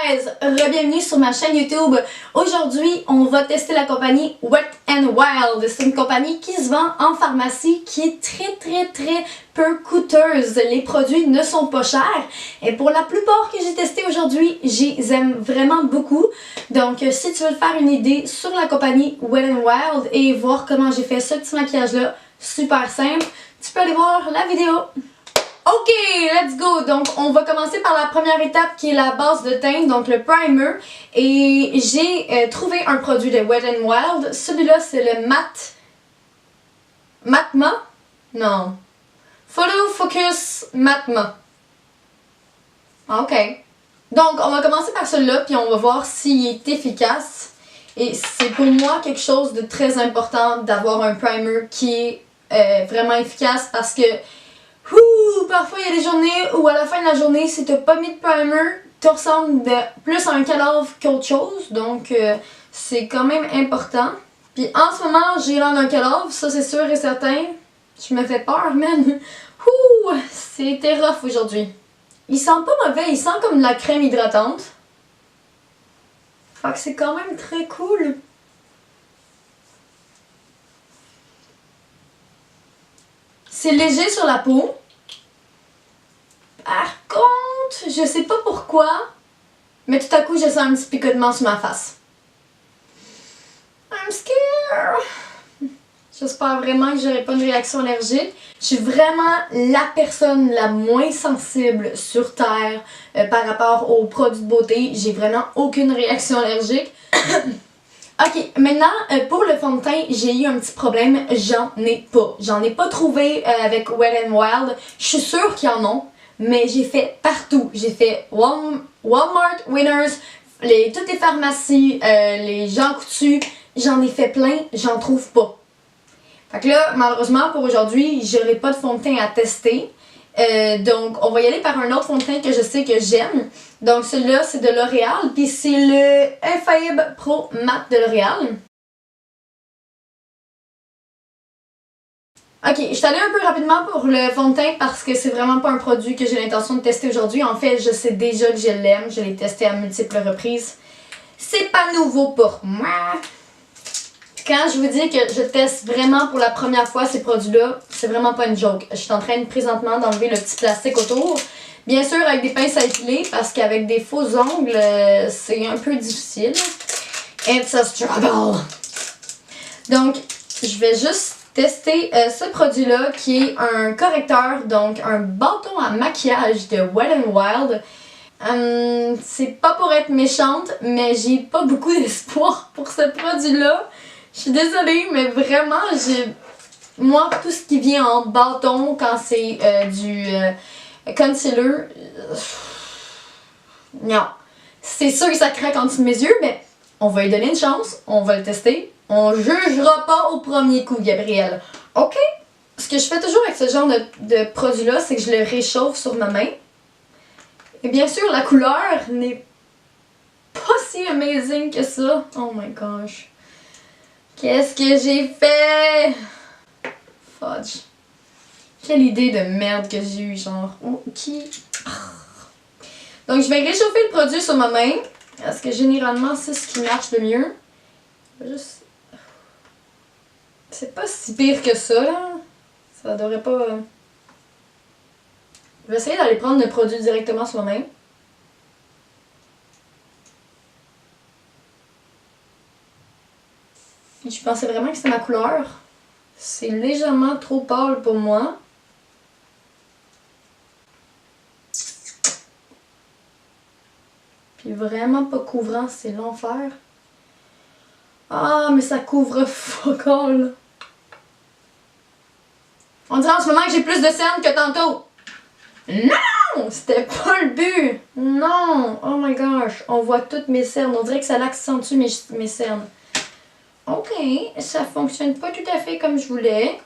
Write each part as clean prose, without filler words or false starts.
guys, bienvenue sur ma chaîne YouTube. Aujourd'hui, on va tester la compagnie Wet n Wild. C'est une compagnie qui se vend en pharmacie, qui est très peu coûteuse. Les produits ne sont pas chers et pour la plupart que j'ai testé aujourd'hui, j'aime vraiment beaucoup. Donc, si tu veux te faire une idée sur la compagnie Wet n Wild et voir comment j'ai fait ce petit maquillage-là, super simple, tu peux aller voir la vidéo. Ok, let's go! Donc, on va commencer par la première étape qui est la base de teint, donc le primer. Et j'ai trouvé un produit de Wet n Wild. Celui-là, c'est le Matma? Non. Photo Focus Matma. Ok. Donc, on va commencer par celui-là, puis on va voir s'il est efficace. Et c'est pour moi quelque chose de très important d'avoir un primer qui est vraiment efficace parce que parfois il y a des journées où à la fin de la journée, si t'as pas mis de primer, tu ressembles plus à un cadavre qu'autre chose. Donc c'est quand même important. Puis en ce moment, j'ai l'air d'un cadavre, ça c'est sûr et certain. Je me fais peur, man. C'était rough aujourd'hui. Il sent pas mauvais, il sent comme de la crème hydratante. Fait que c'est quand même très cool. C'est léger sur la peau. Par contre, je sais pas pourquoi, mais tout à coup, je sens un petit picotement sur ma face. I'm scared. J'espère vraiment que j'aurai pas une réaction allergique. Je suis vraiment la personne la moins sensible sur Terre par rapport aux produits de beauté. J'ai vraiment aucune réaction allergique. Ok, maintenant pour le fond de teint, j'ai eu un petit problème, j'en ai pas. J'en ai pas trouvé avec Wet n Wild. Je suis sûre qu'ils en ont, mais j'ai fait partout. J'ai fait Walmart, Winners, toutes les pharmacies, les Jean Coutu. J'en ai fait plein, j'en trouve pas. Fait que là, malheureusement pour aujourd'hui, j'aurai pas de fond de teint à tester. Donc, on va y aller par un autre fond de teint que je sais que j'aime. Donc, celui-là, c'est de L'Oréal. Puis, c'est le Infaillible Pro Matte de L'Oréal. Ok, je suis allée un peu rapidement pour le fond de teint parce que c'est vraiment pas un produit que j'ai l'intention de tester aujourd'hui. En fait, je sais déjà que je l'aime. Je l'ai testé à multiples reprises. C'est pas nouveau pour moi. Quand je vous dis que je teste vraiment pour la première fois ces produits-là, c'est vraiment pas une joke. Je suis en train présentement d'enlever le petit plastique autour. Bien sûr avec des pinces à épiler parce qu'avec des faux ongles, c'est un peu difficile. It's a struggle. Donc, je vais juste tester ce produit-là qui est un correcteur, donc un bâton à maquillage de Wet n Wild. C'est pas pour être méchante, mais j'ai pas beaucoup d'espoir pour ce produit-là. Je suis désolée, mais vraiment, moi, tout ce qui vient en bâton quand c'est du concealer, non. C'est sûr que ça craque en dessous de mes yeux, mais on va lui donner une chance, on va le tester. On jugera pas au premier coup, Gabrielle. Ok? Ce que je fais toujours avec ce genre de produit-là, c'est que je le réchauffe sur ma main. Et bien sûr, la couleur n'est pas si amazing que ça. Oh my gosh. Qu'est-ce que j'ai fait? Fudge. Quelle idée de merde que j'ai eue, genre. Donc, je vais réchauffer le produit sur ma main. Parce que généralement, c'est ce qui marche le mieux. Juste... C'est pas si pire que ça, là. Ça devrait pas... Je vais essayer d'aller prendre le produit directement sur ma main. Je pensais vraiment que c'était ma couleur. C'est légèrement trop pâle pour moi. Puis vraiment pas couvrant, c'est l'enfer. Ah, mais ça couvre fuck all. On dirait en ce moment que j'ai plus de cernes que tantôt. Non! C'était pas le but. Non! Oh my gosh. On voit toutes mes cernes. On dirait que ça accentue mes cernes. Ok, ça fonctionne pas tout à fait comme je voulais.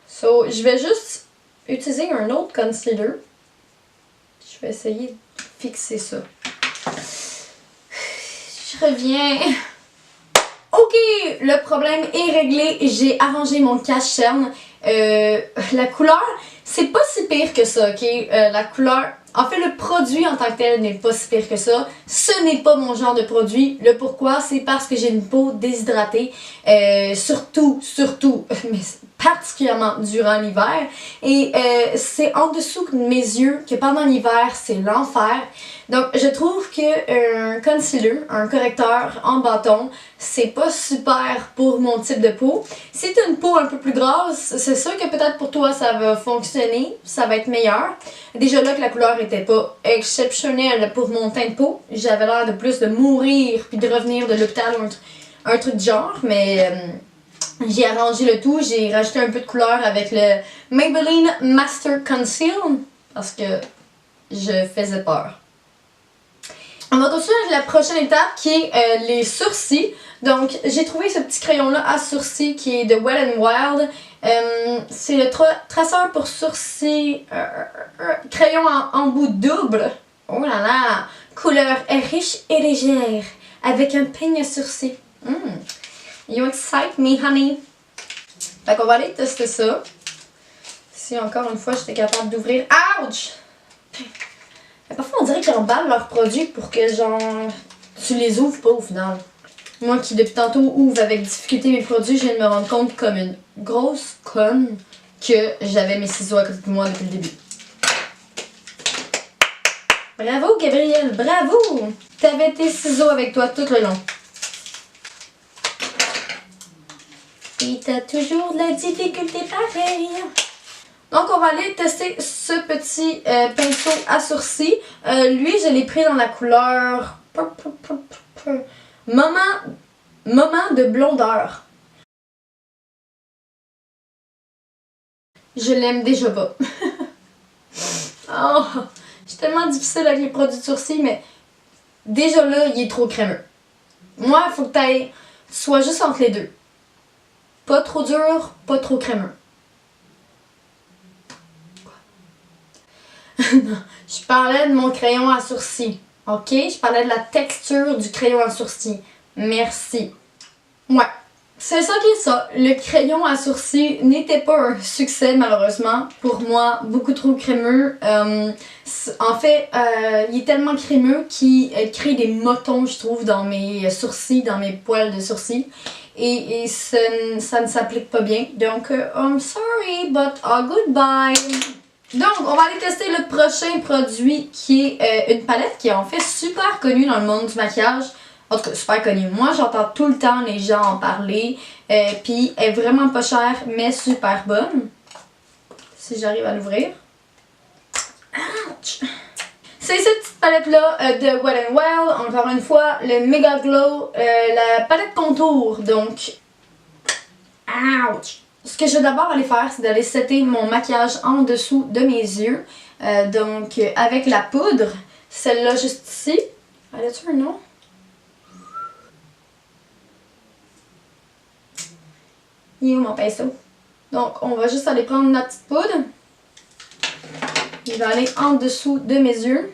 So, je vais juste utiliser un autre concealer. Je vais essayer de fixer ça. Je reviens. Ok, le problème est réglé. J'ai arrangé mon cache-cerne. La couleur, c'est pas si pire que ça, ok? La couleur, en fait, le produit en tant que tel n'est pas si pire que ça. Ce n'est pas mon genre de produit. Le pourquoi, c'est parce que j'ai une peau déshydratée, surtout, mais particulièrement durant l'hiver. Et c'est en dessous de mes yeux que pendant l'hiver, c'est l'enfer. Donc, je trouve que un concealer, un correcteur en bâton, c'est pas super pour mon type de peau. Si t'as une peau un peu plus grasse, c'est sûr que peut-être pour toi ça va fonctionner, ça va être meilleur. Déjà là que la couleur était pas exceptionnelle pour mon teint de peau, j'avais l'air de plus de mourir puis de revenir de l'hôpital ou un truc du genre, mais j'ai arrangé le tout, j'ai rajouté un peu de couleur avec le Maybelline Master Conceal parce que je faisais peur. On va continuer avec la prochaine étape qui est les sourcils. Donc, j'ai trouvé ce petit crayon-là à sourcils qui est de Wet n Wild. C'est le traceur pour sourcils, crayon en bout double. Oh là là! Couleur riche et légère, avec un peigne à sourcils. You excite me, honey! Fait qu'on va aller tester ça. Si encore une fois j'étais capable d'ouvrir. Ouch! Parfois, on dirait qu'ils emballent leurs produits pour que, genre, tu les ouvres pas au final. Moi qui, depuis tantôt, ouvre avec difficulté mes produits, je viens de me rendre compte comme une grosse conne que j'avais mes ciseaux à côté de moi depuis le début. Bravo, Gabrielle, bravo! T'avais tes ciseaux avec toi tout le long. Et t'as toujours de la difficulté pareille. Donc, on va aller tester ce petit pinceau à sourcils. Lui, je l'ai pris dans la couleur Moment de blondeur. Je l'aime déjà pas. Oh, c'est tellement difficile avec les produits de sourcils, mais déjà là, il est trop crémeux. Moi, il faut que tu sois juste entre les deux. Pas trop dur, pas trop crémeux. Non, je parlais de mon crayon à sourcils. Ok? Je parlais de la texture du crayon à sourcils. Merci. Ouais. C'est ça qui est ça. Le crayon à sourcils n'était pas un succès malheureusement. Pour moi, beaucoup trop crémeux. En fait, il est tellement crémeux qu'il crée des motons, je trouve, dans mes sourcils, dans mes poils de sourcils. Et ça ne s'applique pas bien. Donc, I'm sorry, but goodbye. Donc, on va aller tester le prochain produit qui est une palette qui est en fait super connue dans le monde du maquillage. En tout cas, super connue. Moi, j'entends tout le temps les gens en parler. Puis, elle est vraiment pas chère, mais super bonne. Si j'arrive à l'ouvrir. Ouch! C'est cette petite palette-là de Wet n Wild. Encore une fois, le Mega Glow, la palette contour. Donc, ouch! Ce que je vais d'abord aller faire, c'est d'aller setter mon maquillage en dessous de mes yeux. Donc, avec la poudre, celle-là juste ici. Elle a-tu un nom? Il est où mon pinceau? Donc, on va juste aller prendre notre petite poudre. Il va aller en dessous de mes yeux.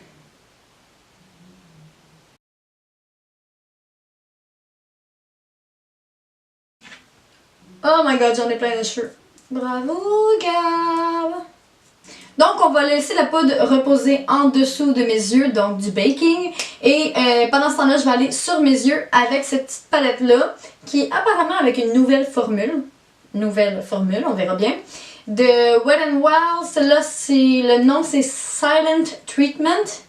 Oh my god, j'en ai plein les cheveux. Bravo, Gab! Donc, on va laisser la poudre reposer en dessous de mes yeux, donc du baking. Et pendant ce temps-là, je vais aller sur mes yeux avec cette petite palette-là, qui est apparemment avec une nouvelle formule. Nouvelle formule, on verra bien. De Wet n Wild, celle-là, le nom c'est Silent Treatment.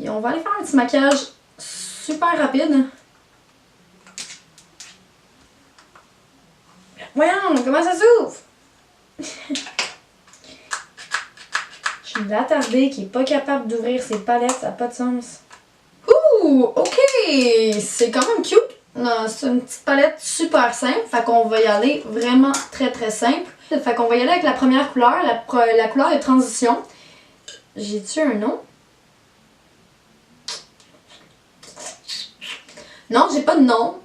Et on va aller faire un petit maquillage super rapide. Voyons, comment ça s'ouvre? Je suis l'attardée qui est pas capable d'ouvrir ses palettes, ça n'a pas de sens. Ouh, ok! C'est quand même cute. C'est une petite palette super simple, fait qu'on va y aller vraiment très très simple. Fait qu'on va y aller avec la première couleur, la couleur de transition. J'ai-tu un nom? Non, j'ai pas de nom.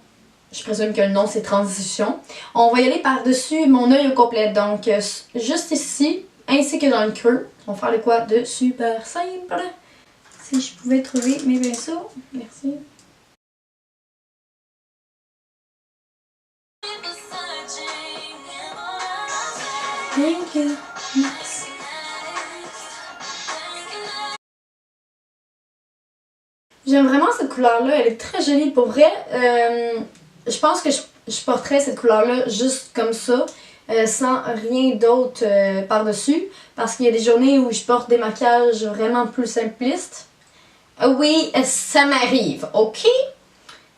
Je présume que le nom c'est transition. On va y aller par-dessus mon œil au complet, donc juste ici, ainsi que dans le creux. On va faire le quoi de super simple. Si je pouvais trouver mes pinceaux. Merci. Thank you. Next. J'aime vraiment cette couleur-là, elle est très jolie. Pour vrai, je pense que je porterais cette couleur-là juste comme ça, sans rien d'autre par-dessus. Parce qu'il y a des journées où je porte des maquillages vraiment plus simplistes. Oui, ça m'arrive, ok?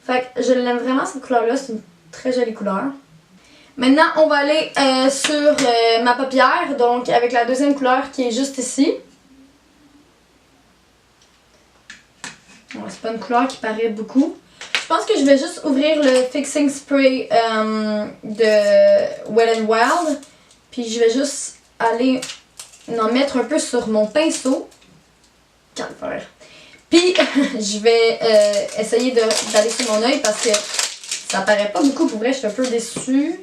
Fait que je l'aime vraiment cette couleur-là, c'est une très jolie couleur. Maintenant, on va aller sur ma paupière, donc avec la deuxième couleur qui est juste ici. Bon, c'est pas une couleur qui paraît beaucoup. Je pense que je vais juste ouvrir le Fixing Spray de Wet n Wild. Puis je vais juste aller en mettre un peu sur mon pinceau. Calvaire. Puis je vais essayer d'aller sur mon œil parce que ça paraît pas beaucoup. Pour vrai, je suis un peu déçue.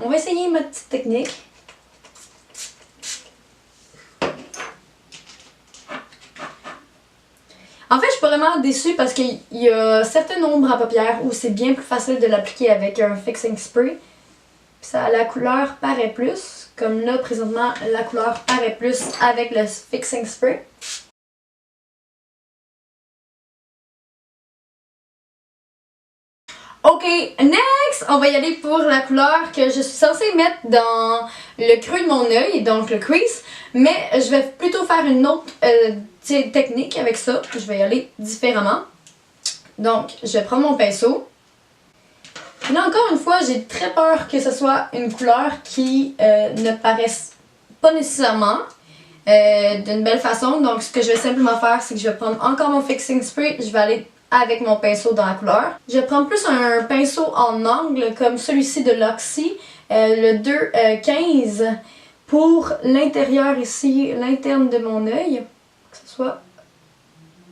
On va essayer ma petite technique. En fait, je suis pas vraiment déçue parce qu'il y a certaines ombres à paupières où c'est bien plus facile de l'appliquer avec un fixing spray. Ça, la couleur paraît plus. Comme là, présentement, la couleur paraît plus avec le fixing spray. Ok, next! On va y aller pour la couleur que je suis censée mettre dans le creux de mon œil, donc le crease. Mais je vais plutôt faire une autre technique avec ça. Je vais y aller différemment. Donc, je vais prendre mon pinceau. Et là, encore une fois, j'ai très peur que ce soit une couleur qui ne paraisse pas nécessairement d'une belle façon. Donc, ce que je vais simplement faire, c'est que je vais prendre encore mon fixing spray. Je vais aller avec mon pinceau dans la couleur. Je vais prendre plus un pinceau en angle comme celui-ci de Luxie, le 215, pour l'intérieur ici, l'interne de mon œil, que ce soit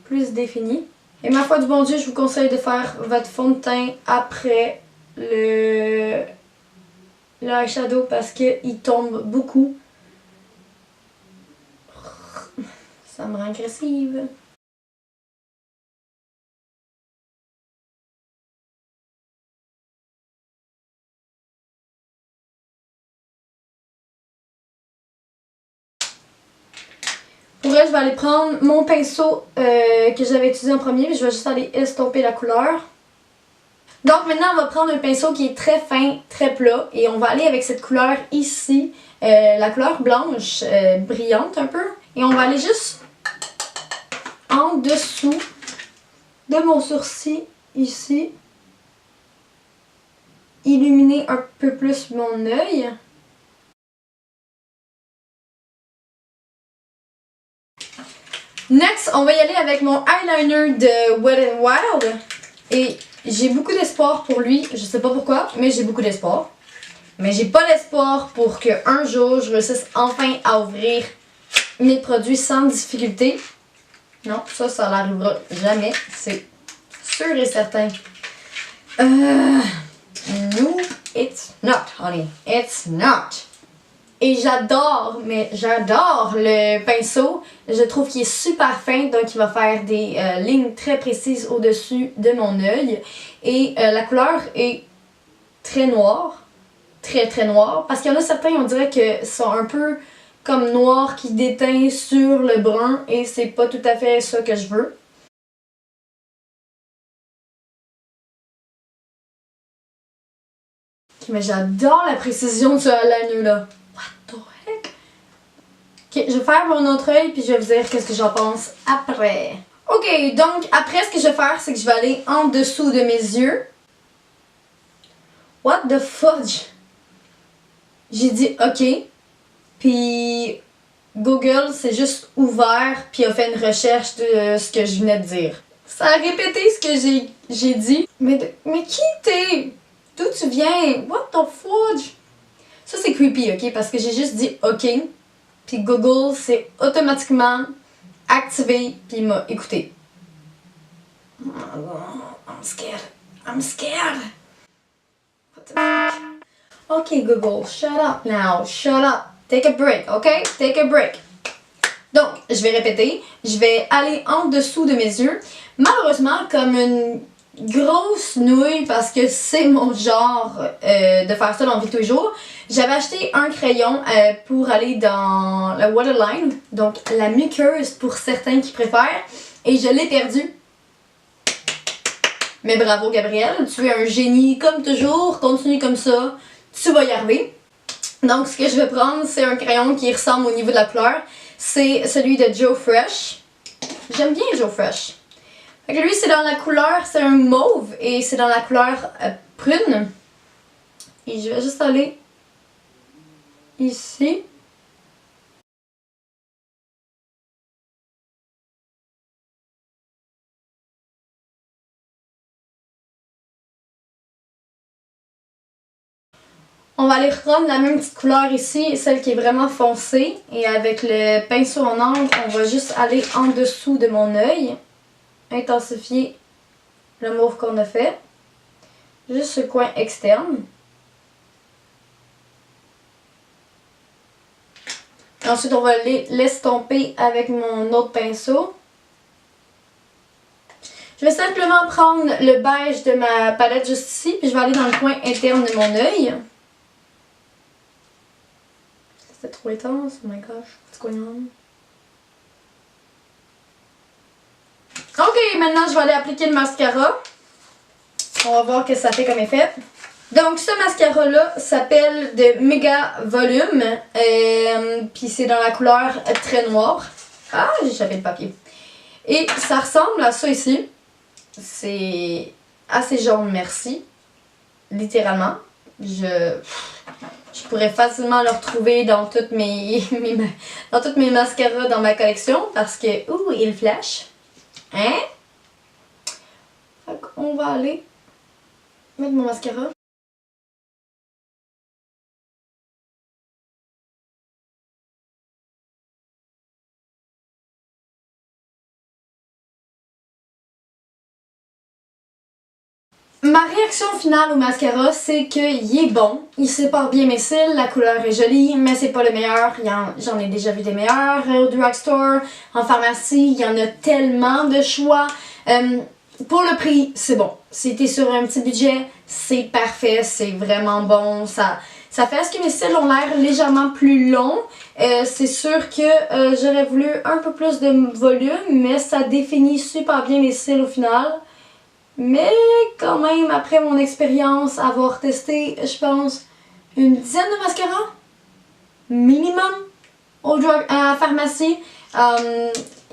plus défini. Et ma foi du bon Dieu, je vous conseille de faire votre fond de teint après le eyeshadow parce qu'il tombe beaucoup. Ça me rend agressive. Pour vrai, je vais aller prendre mon pinceau que j'avais utilisé en premier, je vais juste aller estomper la couleur. Donc maintenant, on va prendre un pinceau qui est très fin, très plat, et on va aller avec cette couleur ici, la couleur blanche, brillante un peu. Et on va aller juste en dessous de mon sourcil, ici, illuminer un peu plus mon œil. Next, on va y aller avec mon eyeliner de Wet n Wild. Et j'ai beaucoup d'espoir pour lui. Je sais pas pourquoi, mais j'ai beaucoup d'espoir. Mais j'ai pas l'espoir pour qu'un jour, je réussisse enfin à ouvrir mes produits sans difficulté. Non, ça n'arrivera jamais. C'est sûr et certain. No, it's not, honey. It's not. Et j'adore, mais j'adore le pinceau. Je trouve qu'il est super fin, donc il va faire des lignes très précises au-dessus de mon œil. Et la couleur est très noire, très noire. Parce qu'il y en a certains, on dirait que sont un peu comme noir qui déteint sur le brun et c'est pas tout à fait ça que je veux. Mais j'adore la précision de ce eyeliner là. What the heck? Ok, je vais faire mon autre œil puis je vais vous dire qu'est-ce que j'en pense après. Ok, donc après ce que je vais faire, c'est que je vais aller en dessous de mes yeux. What the fudge? J'ai dit ok, puis Google s'est juste ouvert puis a fait une recherche de ce que je venais de dire. Ça a répété ce que j'ai dit. Mais qui t'es? D'où tu viens? What the fudge? Ça c'est creepy, ok? Parce que j'ai juste dit ok, puis Google s'est automatiquement activé puis m'a écouté. I'm scared. I'm scared. What the fuck? Ok Google, shut up now. Shut up. Take a break, ok? Take a break. Donc, je vais répéter. Je vais aller en dessous de mes yeux. Malheureusement, comme une grosse nouille, parce que c'est mon genre de faire ça dans la vie de tous les jours. J'avais acheté un crayon pour aller dans la waterline, donc la muqueuse pour certains qui préfèrent, et je l'ai perdu. Mais bravo Gabrielle, tu es un génie comme toujours, continue comme ça, tu vas y arriver. Donc ce que je vais prendre, c'est un crayon qui ressemble au niveau de la couleur, c'est celui de Joe Fresh. J'aime bien Joe Fresh. Fait que lui c'est dans la couleur, c'est un mauve et c'est dans la couleur prune. Et je vais juste aller ici. On va aller reprendre la même petite couleur ici, celle qui est vraiment foncée. Et avec le pinceau en angle, on va juste aller en dessous de mon œil. Intensifier le mauve qu'on a fait. Juste ce coin externe. Ensuite, on va l'estomper avec mon autre pinceau. Je vais simplement prendre le beige de ma palette juste ici, puis je vais aller dans le coin interne de mon œil. C'était trop intense, oh my gosh, c'est quoi non? Ok, maintenant je vais aller appliquer le mascara. On va voir ce que ça fait comme effet. Donc ce mascara-là s'appelle de Mega Volume. Puis c'est dans la couleur très noire. Ah, j'ai échappé le papier. Et ça ressemble à ça ici. C'est assez jaune, merci. Littéralement. Je pourrais facilement le retrouver dans toutes dans toutes mes mascaras dans ma collection. Parce que, ouh, il flash. Hein? Fait qu'on va aller mettre mon mascara. Ma réaction finale au mascara, c'est qu'il est bon. Il sépare bien mes cils, la couleur est jolie, mais c'est pas le meilleur. J'en ai déjà vu des meilleurs au drugstore, en pharmacie, il y en a tellement de choix. Pour le prix, c'est bon. Si t'es sur un petit budget, c'est parfait, c'est vraiment bon. Ça fait à ce que mes cils ont l'air légèrement plus longs. C'est sûr que j'aurais voulu un peu plus de volume, mais ça définit super bien mes cils au final. Mais quand même, après mon expérience, avoir testé, je pense, une dizaine de mascaras, minimum, à la pharmacie,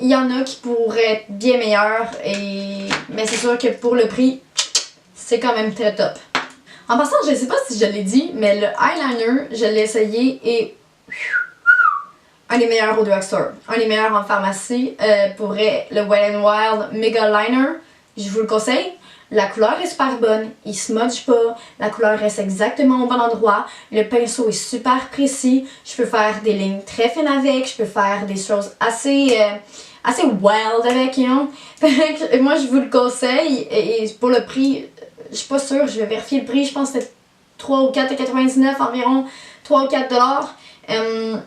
il y en a qui pourraient être bien meilleurs, mais c'est sûr que pour le prix, c'est quand même très top. En passant, je ne sais pas si je l'ai dit, mais le eyeliner, je l'ai essayé et un des meilleurs au drugstore, un des meilleurs en pharmacie, pourrait le Wet n Wild Mega Liner. Je vous le conseille. La couleur est super bonne, il smudge pas, la couleur reste exactement au bon endroit, le pinceau est super précis, je peux faire des lignes très fines avec, je peux faire des choses assez wild avec, you know. Moi je vous le conseille et pour le prix, je suis pas sûre, je vais vérifier le prix, je pense que c'était 3 ou 4,99 environ, 3 ou 4 $.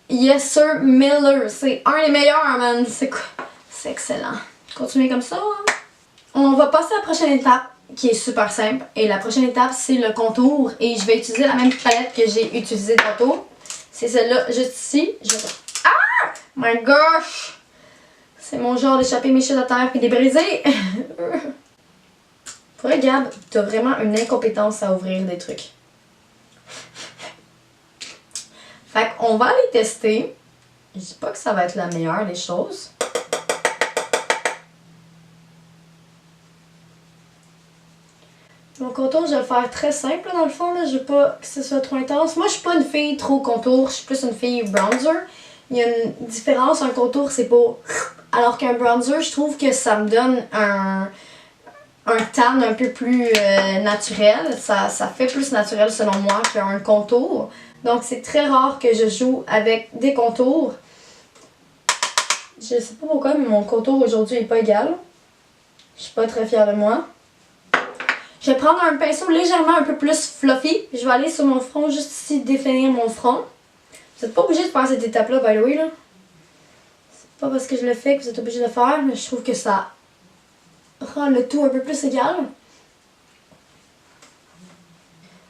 Yes Sir Miller, c'est un des meilleurs, man, c'est excellent. Continuez comme ça, hein. On va passer à la prochaine étape qui est super simple. Et la prochaine étape, c'est le contour. Et je vais utiliser la même palette que j'ai utilisée tantôt. C'est celle-là, juste ici. Ah! My gosh! C'est mon genre d'échapper mes choses à terre et de les briser. Pour vrai, Gab, t'as vraiment une incompétence à ouvrir des trucs. Fait qu'on va aller tester. Je dis pas que ça va être la meilleure des choses. Mon contour, je vais le faire très simple dans le fond. Là. Je veux pas que ce soit trop intense. Moi, je suis pas une fille trop contour. Je suis plus une fille bronzer. Il y a une différence. Un contour, c'est pas... Alors qu'un bronzer, je trouve que ça me donne un tan un peu plus naturel. Ça fait plus naturel selon moi qu'un contour. Donc, c'est très rare que je joue avec des contours. Je sais pas pourquoi, mais mon contour aujourd'hui est pas égal. Je suis pas très fière de moi. Je vais prendre un pinceau légèrement un peu plus fluffy. Je vais aller sur mon front, juste ici, définir mon front. Vous n'êtes pas obligé de faire cette étape-là, by the way. C'est pas parce que je le fais que vous êtes obligé de le faire, mais je trouve que ça rend le tout un peu plus égal.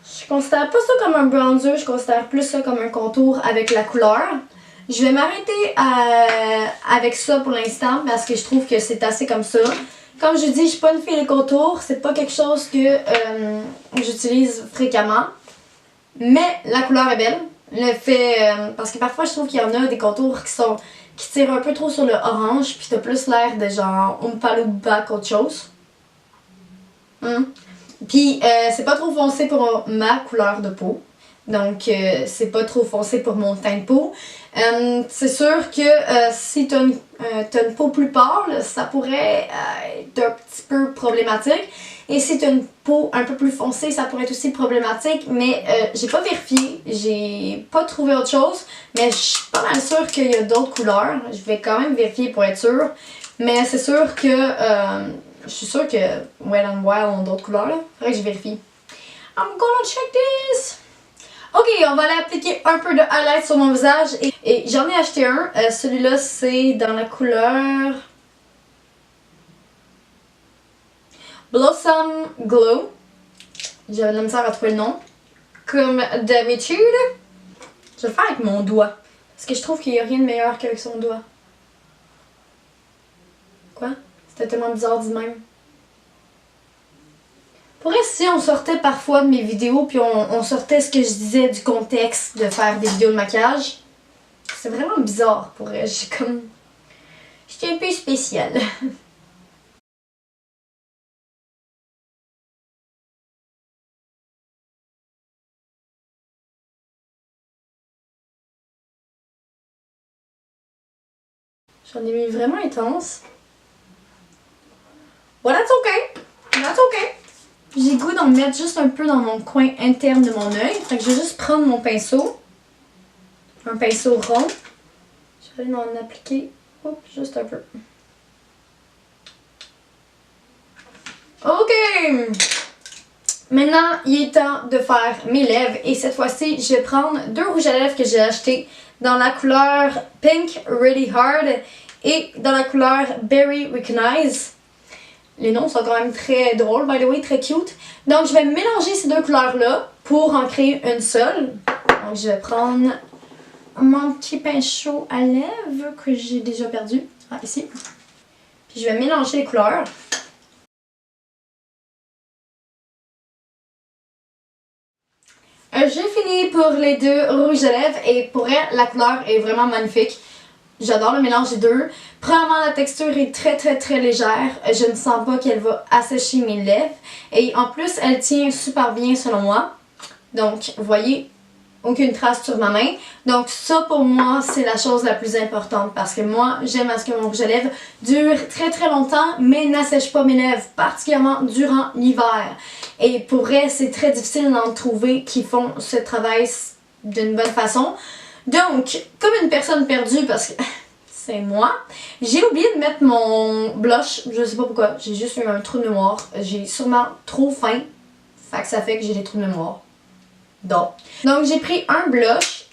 Je Je considère pas ça comme un bronzer, je considère plus ça comme un contour avec la couleur. Je vais m'arrêter avec ça pour l'instant parce que je trouve que c'est assez comme ça. Comme je dis, je suis pas une fille de contour, c'est pas quelque chose que j'utilise fréquemment. Mais la couleur est belle. Le fait, parce que parfois je trouve qu'il y en a des contours qui tirent un peu trop sur le orange, puis t'as plus l'air de genre Oompa Loompa qu'autre chose. Puis c'est pas trop foncé pour ma couleur de peau. Donc c'est pas trop foncé pour mon teint de peau. C'est sûr que si t'as une peau plus pâle, ça pourrait être un petit peu problématique. Et si t'as une peau un peu plus foncée, ça pourrait être aussi problématique. Mais j'ai pas vérifié, j'ai pas trouvé autre chose. Mais je suis pas mal sûre qu'il y a d'autres couleurs. Je vais quand même vérifier pour être sûre. Mais c'est sûr que je suis sûre que Wet n Wild ont d'autres couleurs. Là. Faudrait que je vérifie. I'm gonna check this! Ok, on va aller appliquer un peu de highlight sur mon visage. Et j'en ai acheté un. Celui-là, c'est dans la couleur Blossom Glow. J'avais de la misère à trouver le nom. Comme d'habitude, je vais le faire avec mon doigt. Parce que je trouve qu'il n'y a rien de meilleur qu'avec son doigt. Quoi? C'était tellement bizarre dit de même. Pour vrai, si on sortait parfois de mes vidéos, puis on sortait ce que je disais du contexte de faire des vidéos de maquillage, c'est vraiment bizarre pour vrai. J'étais un peu spéciale. J'en ai mis vraiment intense. Well, that's okay. That's okay. J'ai goût d'en mettre juste un peu dans mon coin interne de mon œil. Fait que je vais juste prendre mon pinceau. Un pinceau rond. Je vais aller en appliquer. Oups, juste un peu. Ok! Maintenant, il est temps de faire mes lèvres. Et cette fois-ci, je vais prendre deux rouges à lèvres que j'ai achetés dans la couleur Pink Really Hard et dans la couleur Berry Recognize. Les noms sont quand même très drôles, by the way, très cute. Donc, je vais mélanger ces deux couleurs-là pour en créer une seule. Donc, je vais prendre mon petit pinceau à lèvres que j'ai déjà perdu. Ah, ici. Puis, je vais mélanger les couleurs. J'ai fini pour les deux rouges à lèvres et pour elle, la couleur est vraiment magnifique. J'adore le mélange des deux. Premièrement, la texture est très légère. Je ne sens pas qu'elle va assécher mes lèvres. Et en plus, elle tient super bien selon moi. Donc, vous voyez, aucune trace sur ma main. Donc ça, pour moi, c'est la chose la plus importante. Parce que moi, j'aime à ce que mon rouge à lèvres dure très longtemps, mais n'assèche pas mes lèvres, particulièrement durant l'hiver. Et pour vrai, c'est très difficile d'en trouver qui font ce travail d'une bonne façon. Donc, comme une personne perdue, parce que c'est moi, j'ai oublié de mettre mon blush, je sais pas pourquoi, j'ai juste eu un trou de mémoire. J'ai sûrement trop faim, fait que ça fait que j'ai des trous de mémoire. Donc j'ai pris un blush,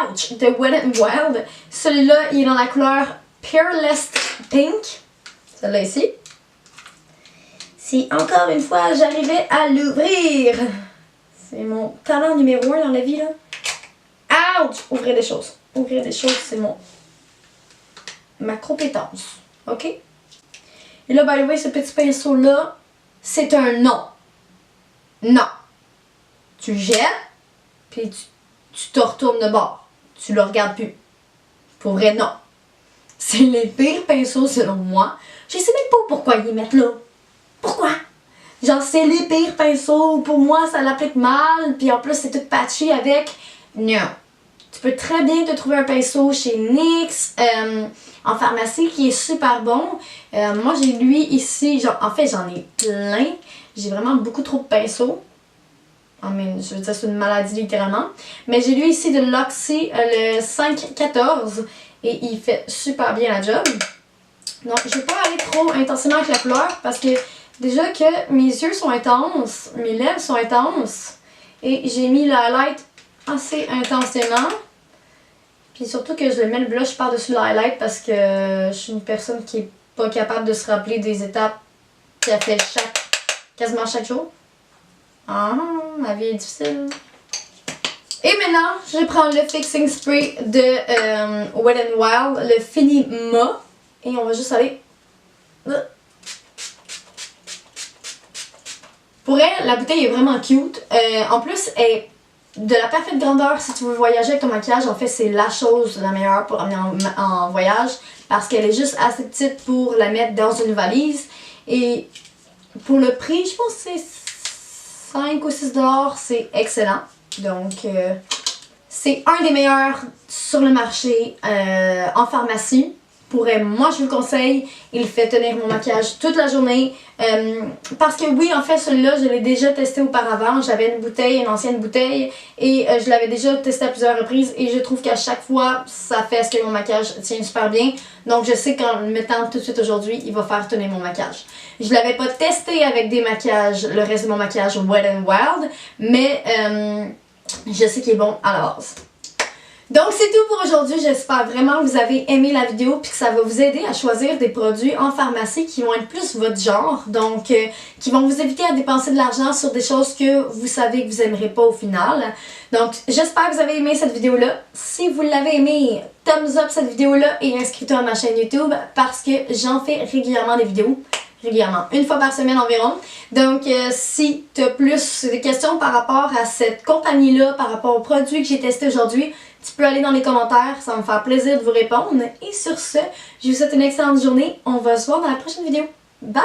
ouch, de Wet n Wild. Celui-là, il est dans la couleur Peerless Pink, celle-là ici. Si encore une fois j'arrivais à l'ouvrir, c'est mon talent numéro 1 dans la vie là. Ouch! Ouvrir des choses. Ouvrir des choses, c'est ma compétence. OK? Et là, by the way, ce petit pinceau-là, c'est un non. Non. Tu le jettes, puis tu te retournes de bord. Tu le regardes plus. Pour vrai, non. C'est les pires pinceaux selon moi. Je sais même pas pourquoi ils les mettent là. Pourquoi? Genre, c'est les pires pinceaux. Pour moi, ça l'applique mal. Puis en plus, c'est tout patché avec. Non. Tu peux très bien te trouver un pinceau chez NYX, en pharmacie, qui est super bon. Moi, j'ai lui ici. Genre, en fait, j'en ai plein. J'ai vraiment beaucoup trop de pinceaux. Je veux dire, c'est une maladie littéralement. Mais j'ai lui ici de Luxie, le 514. Et il fait super bien la job. Donc, je vais pas aller trop intensément avec la couleur parce que déjà que mes yeux sont intenses, mes lèvres sont intenses. Et j'ai mis le highlight assez intensément. Puis surtout que je mets le blush par-dessus le highlight parce que je suis une personne qui est pas capable de se rappeler des étapes qu'elle fait quasiment chaque jour. Ah, ma vie est difficile. Et maintenant, je prends le Fixing Spray de Wet n Wild, le Finima. Et on va juste aller... Pour elle, la bouteille est vraiment cute. En plus, elle est de la parfaite grandeur si tu veux voyager avec ton maquillage. En fait, c'est la chose la meilleure pour amener en voyage parce qu'elle est juste assez petite pour la mettre dans une valise. Et pour le prix, je pense que c'est 5 ou 6 $, c'est excellent. Donc, c'est un des meilleurs sur le marché en pharmacie. Pour elle, moi je vous le conseille, il fait tenir mon maquillage toute la journée. Parce que oui, en fait, celui-là, je l'ai déjà testé auparavant. J'avais une bouteille, une ancienne bouteille, et je l'avais déjà testé à plusieurs reprises. Et je trouve qu'à chaque fois, ça fait ce que mon maquillage tient super bien. Donc je sais qu'en le mettant tout de suite aujourd'hui, il va faire tenir mon maquillage. Je l'avais pas testé avec des maquillages, le reste de mon maquillage Wet n Wild, mais je sais qu'il est bon à la base. Donc c'est tout pour aujourd'hui, j'espère vraiment que vous avez aimé la vidéo puis que ça va vous aider à choisir des produits en pharmacie qui vont être plus votre genre, donc qui vont vous éviter à dépenser de l'argent sur des choses que vous savez que vous n'aimerez pas au final. Donc j'espère que vous avez aimé cette vidéo-là. Si vous l'avez aimé, thumbs up cette vidéo-là et inscrivez-vous à ma chaîne YouTube parce que j'en fais régulièrement des vidéos. Régulièrement, une fois par semaine environ. Donc, si tu as plus des questions par rapport à cette compagnie-là, par rapport aux produits que j'ai testés aujourd'hui, tu peux aller dans les commentaires, ça va me faire plaisir de vous répondre. Et sur ce, je vous souhaite une excellente journée. On va se voir dans la prochaine vidéo. Bye!